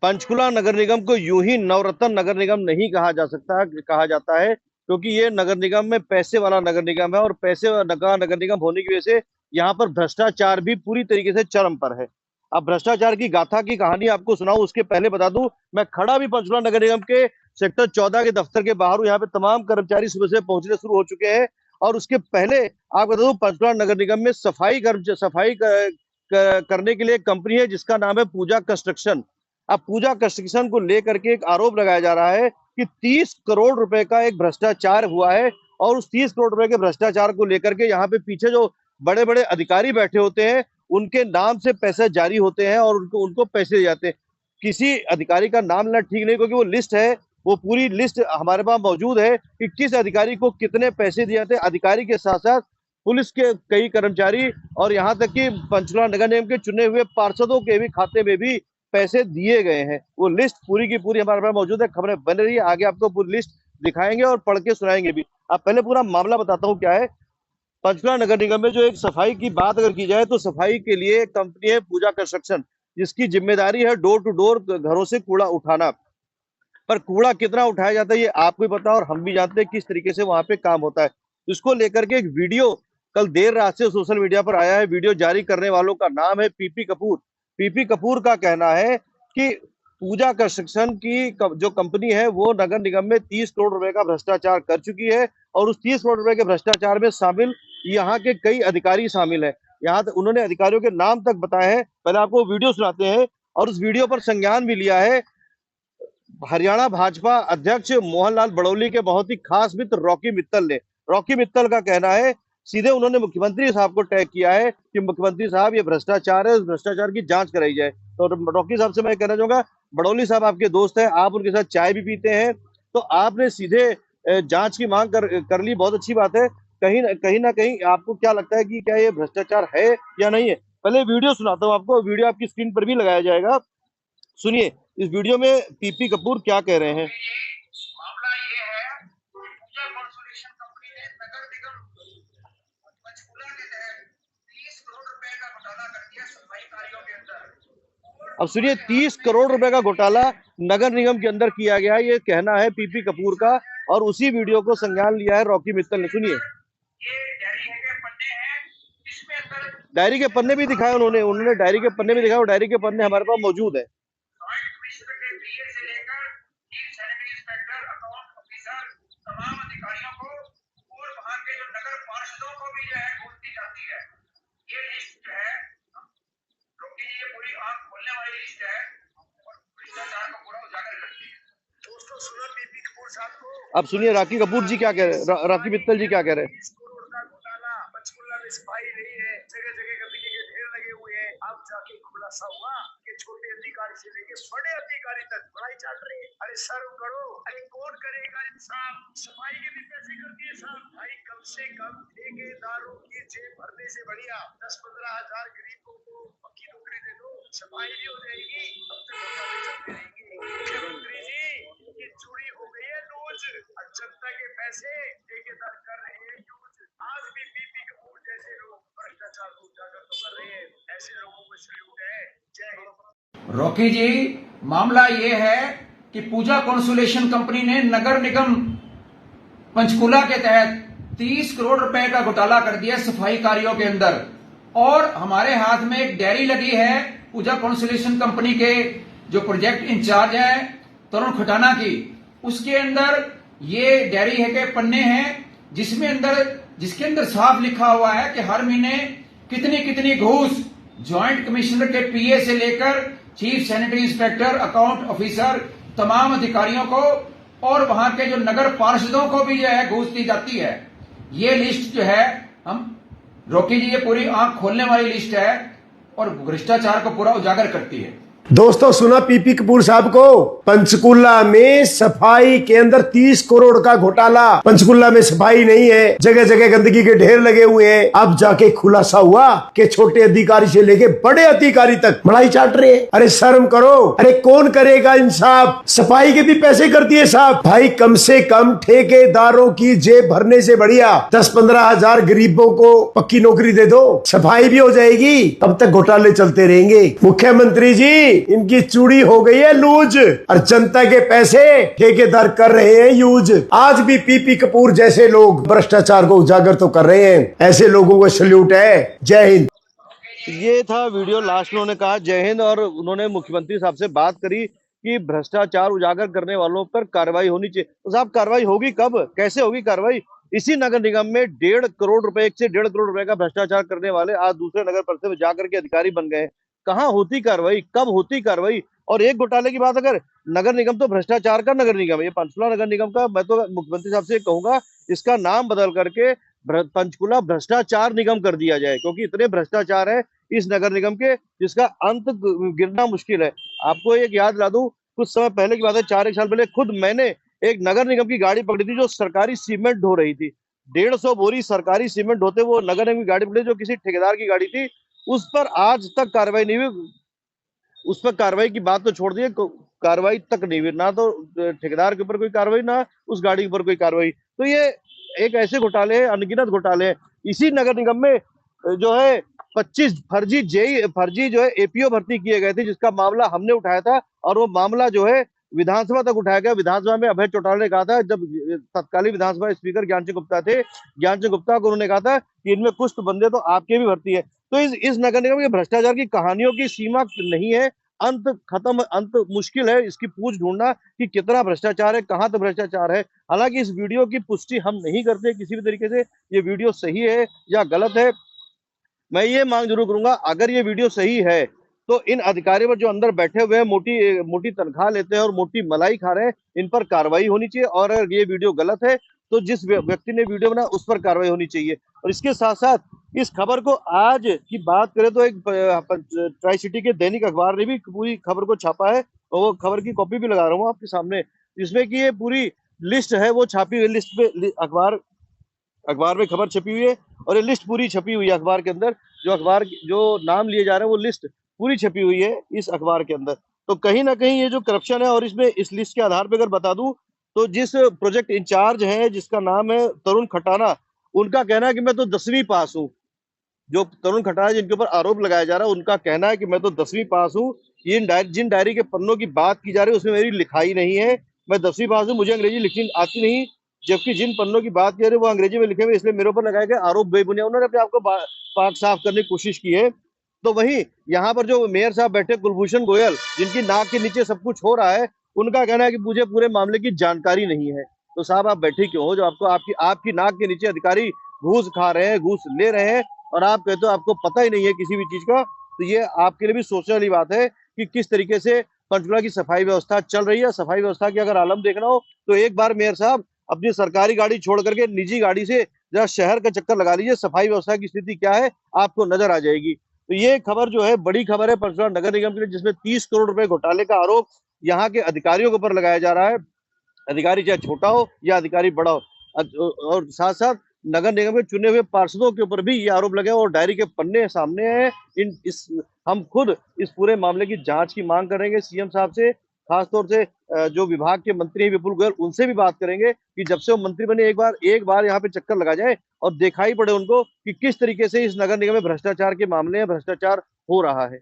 पंचकुला नगर निगम को यूं ही नवरत्न नगर निगम नहीं कहा जाता है, क्योंकि ये नगर निगम में पैसे वाला नगर निगम है और पैसे वाला नगर निगम होने की वजह से यहाँ पर भ्रष्टाचार भी पूरी तरीके से चरम पर है। अब भ्रष्टाचार की गाथा की कहानी आपको सुनाऊं उसके पहले बता दूं, मैं खड़ा भी पंचकुला नगर निगम के सेक्टर 14 के दफ्तर के बाहर हूं। यहाँ पे तमाम कर्मचारी सुबह से पहुंचने शुरू हो चुके हैं और उसके पहले आप बता दूं, पंचकुला नगर निगम में सफाई करने के लिए एक कंपनी है जिसका नाम है पूजा कंस्ट्रक्शन। अब पूजा कंस्ट्रक्शन को लेकर के एक आरोप लगाया जा रहा है कि 30 करोड़ रुपए का एक भ्रष्टाचार हुआ है और उस 30 करोड़ रुपए के भ्रष्टाचार को लेकर के यहाँ पे पीछे जो बड़े बड़े अधिकारी बैठे होते हैं उनके नाम से पैसे जारी होते हैं और उनको उनको पैसे दिए जाते हैं। किसी अधिकारी का नाम लेना ठीक नहीं, क्योंकि वो लिस्ट है, वो पूरी लिस्ट हमारे पास मौजूद है कि किस अधिकारी को कितने पैसे दिए जाते हैं। अधिकारी के साथ साथ पुलिस के कई कर्मचारी और यहाँ तक कि पंचकुला नगर निगम के चुने हुए पार्षदों के भी खाते में भी पैसे दिए गए हैं। वो लिस्ट पूरी की पूरी हमारे पास मौजूद है, खबरें बन रही है, आगे आपको पूरी लिस्ट दिखाएंगे और पढ़ के सुनाएंगे भी। अब पहले पूरा मामला बताता हूँ क्या है। पंचकुला नगर निगम में जो एक सफाई की बात अगर की जाए तो सफाई के लिए कंपनी है पूजा कंस्ट्रक्शन, जिसकी जिम्मेदारी है डोर टू डोर घरों से कूड़ा उठाना। पर कूड़ा कितना उठाया जाता है ये आपको भी पता और हम भी जानते हैं किस तरीके से वहां पे काम होता है। इसको लेकर के एक वीडियो कल देर रात से सोशल मीडिया पर आया है। वीडियो जारी करने वालों का नाम है पीपी कपूर। पीपी कपूर का कहना है कि पूजा कंस्ट्रक्शन की जो कंपनी है वो नगर निगम में 30 करोड़ रुपए का भ्रष्टाचार कर चुकी है और उस 30 करोड़ रुपए के भ्रष्टाचार में शामिल यहाँ के कई अधिकारी शामिल है। यहाँ तक उन्होंने अधिकारियों के नाम तक बताए हैं। पहले आपको वीडियो सुनाते हैं और उस वीडियो पर संज्ञान भी लिया है हरियाणा भाजपा अध्यक्ष मोहनलाल बड़ौली के बहुत ही खास मित्र रॉकी मित्तल ने। रॉकी मित्तल का कहना है, सीधे उन्होंने मुख्यमंत्री साहब को टैग किया है कि मुख्यमंत्री साहब ये भ्रष्टाचार है, उस भ्रष्टाचार की जांच कराई जाए। तो रॉकी साहब से मैं कहना चाहूंगा, बड़ौली साहब आपके दोस्त हैं, आप उनके साथ चाय भी पीते हैं, तो आपने सीधे जांच की मांग कर ली, बहुत अच्छी बात है। कहीं ना कहीं आपको क्या लगता है कि क्या ये भ्रष्टाचार है या नहीं है? पहले वीडियो सुनाता हूँ आपको, वीडियो आपकी स्क्रीन पर भी लगाया जाएगा, सुनिए इस वीडियो में पीपी कपूर क्या कह रहे हैं। मामला ये है, पूजा कंस्ट्रक्शन कंपनी ने नगर निगम पंचकुला के तहत 30 करोड़ रुपए का घोटाला कर दिया सफाई कार्यों के अंदर। अब सुनिए, 30 करोड़ रुपए का घोटाला नगर निगम के अंदर किया गया, ये कहना है पीपी कपूर का और उसी वीडियो को संज्ञान लिया है रॉकी मित्तल ने। सुनिए, ये डायरी के पन्ने हैं, इसमें अंदर डायरी के पन्ने भी दिखाए उन्होंने डायरी के पन्ने भी दिखाए और डायरी के पन्ने हमारे पास मौजूद है। से लेकर chief sanitary inspector, account officer, तमाम अधिकारियों को और वहां के जो नगर पार्षदों को भी जो है घूस दी जाती है। ये लिस्ट है, क्योंकि ये पूरी आंख खोलने वाली लिस्ट है और भ्रष्टाचार को पूरा उजागर करती है। दोस्तों सुनो पीपी कपूर साहब को। अब सुनिए रॉकी कपूर जी क्या कह रहे हैं, रॉकी मित्तल जी क्या कह रहे हैं। 30 करोड़ का घोटाला, पंचकुला में सफाई नहीं है, जगह जगह गंदगी के ढेर लगे हुए हैं। अब जाके खुलासा हुआ कि छोटे अधिकारी से लेके बड़े अधिकारी तक बड़ाई चल रही है। अरे शर्म करो, अरे कौन करेगा इंसाफ? सफाई के भी पैसे कर दिए साहब। भाई कम से कम ठेकेदारों की जेब भरने से बढ़िया 10-15 हजार गरीबों को पक्की नौकरी दे दो, सफाई भी हो जाएगी। अब तक घोटाले चलते रहेंगे। मुख्यमंत्री जी की चोरी हो गई है लूज, और जनता के पैसे ठेकेदार कर रहे हैं यूज। आज भी पीपी कपूर जैसे लोग भ्रष्टाचार को उजागर तो कर रहे हैं, ऐसे लोगों को सैल्यूट है। जय हिंद। रॉकी जी, मामला ये है कि पूजा कंसोलेशन कंपनी ने नगर निगम पंचकुला के तहत 30 करोड़ रुपए का घोटाला कर दिया सफाई कार्यों के अंदर। और हमारे हाथ में एक डायरी लगी है पूजा कंसोलेशन कंपनी के जो प्रोजेक्ट इंचार्ज है तरुण खटाना की। उसके अंदर ये डायरी है के पन्ने हैं जिसके अंदर साफ लिखा हुआ है कि हर महीने कितनी कितनी घूस ज्वाइंट कमिश्नर के पीए से लेकर chief sanitary inspector, account officer, तमाम अधिकारियों को और वहां के जो नगर पार्षदों को भी जो है घूस दी जाती है। ये लिस्ट जो है, हम रॉकी जी, ये पूरी आंख खोलने वाली लिस्ट है और भ्रष्टाचार को पूरा उजागर करती है। दोस्तों सुना पीपी कपूर साहब को, पंचकुला में सफाई के अंदर 30 करोड़ का घोटाला। पंचकुला में सफाई नहीं है, जगह जगह गंदगी के ढेर लगे हुए हैं। अब जाके खुलासा हुआ कि छोटे अधिकारी से लेके बड़े अधिकारी तक मलाई चाट रहे हैं। अरे शर्म करो, अरे कौन करेगा इंसाफ? सफाई के भी पैसे कर दिए साहब। भाई कम से कम ठेकेदारों की जेब भरने से बढ़िया 10-15 हजार गरीबों को पक्की नौकरी दे दो, सफाई भी हो जाएगी। अब तक घोटाले चलते रहेंगे। मुख्यमंत्री जी इनकी चूड़ी हो गई है लूज और जनता के पैसे ठेकेदार कर रहे हैं यूज। आज भी पीपी कपूर जैसे लोग भ्रष्टाचार को उजागर तो कर रहे हैं, ऐसे लोगों को सल्यूट है। जय हिंद। ये था वीडियो। लास्ट में उन्होंने कहा जय हिंद, और उन्होंने मुख्यमंत्री साहब से बात करी कि भ्रष्टाचार उजागर करने वालों पर कार्रवाई होनी चाहिए। तो साहब कार्रवाई होगी कब, कैसे होगी कार्रवाई? इसी नगर निगम में 1.5 करोड़ रुपए, 1 से 1.5 करोड़ रुपए का भ्रष्टाचार करने वाले आज दूसरे नगर परिषद में जाकर के अधिकारी बन गए। कहाँ होती कार्रवाई, कब होती कार्रवाई? और एक घोटाले की बात, अगर नगर निगम तो भ्रष्टाचार का नगर निगम है, ये पंचकुला नगर निगम का, मैं तो मुख्यमंत्री साहब से कहूंगा इसका नाम बदल करके पंचकुला भ्रष्टाचार निगम कर दिया जाए, क्योंकि इतने भ्रष्टाचार है इस नगर निगम के जिसका अंत गिनना मुश्किल है। आपको एक याद दिला दूं, कुछ समय पहले की बात है, 4-1 साल पहले खुद मैंने एक नगर निगम की गाड़ी पकड़ी थी जो सरकारी सीमेंट ढो रही थी। 150 बोरी सरकारी सीमेंट ढोते वो नगर निगम की गाड़ी पकड़ी जो किसी ठेकेदार की गाड़ी थी। उस पर आज तक कार्रवाई नहीं हुई। उस पर कार्रवाई की बात तो छोड़ दिए, कार्रवाई तक नहीं हुई, ना तो ठेकेदार के ऊपर कोई कार्रवाई, ना उस गाड़ी के ऊपर कोई कार्रवाई। तो ये एक ऐसे घोटाले हैं, अनगिनत घोटाले हैं। इसी नगर निगम में जो है 25 फर्जी जो है एपीओ भर्ती किए गए थे, जिसका मामला हमने उठाया था, और वो मामला जो है विधानसभा तक उठाया गया। विधानसभा में अभय चौटाला ने कहा था, जब तत्कालीन विधानसभा स्पीकर ज्ञान सिंह गुप्ता थे, ज्ञान सिंह गुप्ता को उन्होंने कहा था कि इनमें कुछ तो बंदे तो आपके भी भर्ती है। तो इस नगर निगम के भ्रष्टाचार की कहानियों की सीमा नहीं है, अंत खत्म, अंत मुश्किल है इसकी पूछ ढूंढना कि कितना भ्रष्टाचार है, कहां तक भ्रष्टाचार है। हालांकि इस वीडियो की पुष्टि हम नहीं करते किसी भी तरीके से, ये वीडियो सही है या गलत है। मैं ये मांग जरूर करूंगा, अगर ये वीडियो सही है तो इन अधिकारियों पर जो अंदर बैठे हुए हैं, मोटी मोटी तनख्वाह लेते हैं और मोटी मलाई खा रहे हैं, इन पर कार्रवाई होनी चाहिए। और अगर ये वीडियो गलत है तो जिस व्यक्ति ने वीडियो बनाया उस पर कार्रवाई होनी चाहिए। और इसके साथ साथ इस खबर को आज की बात करें तो एक ट्राई सिटी के दैनिक अखबार ने भी पूरी खबर को छापा है, और वो खबर की कॉपी भी लगा रहा हूँ आपके सामने, जिसमें कि ये पूरी लिस्ट है वो छापी हुई। लिस्ट पे अखबार में खबर छपी हुई है, और ये लिस्ट पूरी छपी हुई है अखबार के अंदर। जो अखबार जो नाम लिए जा रहे हैं वो लिस्ट पूरी छपी हुई है इस अखबार के अंदर। तो कहीं ना कहीं ये जो करप्शन है, और इसमें इस लिस्ट के आधार पर अगर बता दूं तो जिस प्रोजेक्ट इंचार्ज है जिसका नाम है तरुण खटाना, उनका कहना है कि मैं तो 10वीं पास हूँ। जो तरुण खटाना जिनके ऊपर आरोप लगाया जा रहा है, उनका कहना है कि मैं तो 10वीं पास हूँ। जिन डायरी के पन्नों की बात की जा रही है उसमें मेरी लिखाई नहीं है, मैं 10वीं पास हूँ, मुझे अंग्रेजी लिखनी आती नहीं। जबकि जिन पन्नों की बात कर रहे हैं वो अंग्रेजी में लिखे हुए, इसलिए मेरे ऊपर लगाए गए आरोप बेबुनियाद। उन्होंने अपने आप को पाक साफ करने की कोशिश की है। तो वहीं यहाँ पर जो मेयर साहब बैठे कुलभूषण गोयल, जिनकी नाक के नीचे सब कुछ हो रहा है, उनका कहना है कि मुझे पूरे मामले की जानकारी नहीं है। तो साहब आप बैठे क्यों हो, जो आपको आपकी नाक के नीचे अधिकारी घूस खा रहे हैं, घूस ले रहे हैं, और आप कहते हो आपको पता ही नहीं है किसी भी चीज का। तो ये आपके लिए भी सोचने वाली बात है कि किस तरीके से पंचकुला की सफाई व्यवस्था चल रही है। सफाई व्यवस्था की अगर आलम देखना हो तो एक बार मेयर साहब अपनी सरकारी गाड़ी छोड़ करके निजी गाड़ी से जरा शहर का चक्कर लगा लीजिए, सफाई व्यवस्था की स्थिति क्या है आपको नजर आ जाएगी। तो ये खबर जो है बड़ी खबर है पंचकुला नगर निगम के लिए, जिसमें 30 करोड़ रुपए घोटाले का आरोप यहाँ के अधिकारियों के ऊपर लगाया जा रहा है। अधिकारी चाहे छोटा हो या अधिकारी बड़ा हो, और साथ साथ नगर निगम के चुने हुए पार्षदों के ऊपर भी ये आरोप लगे, और डायरी के पन्ने सामने हैं। हम खुद इस पूरे मामले की जांच की मांग करेंगे सीएम साहब से, खासतौर से जो विभाग के मंत्री हैं विपुल गोयल, उनसे भी बात करेंगे कि जब से वो मंत्री बने एक बार यहाँ पे चक्कर लगा जाए और दिखाई पड़े उनको कि किस तरीके से इस नगर निगम में भ्रष्टाचार के मामले में भ्रष्टाचार हो रहा है।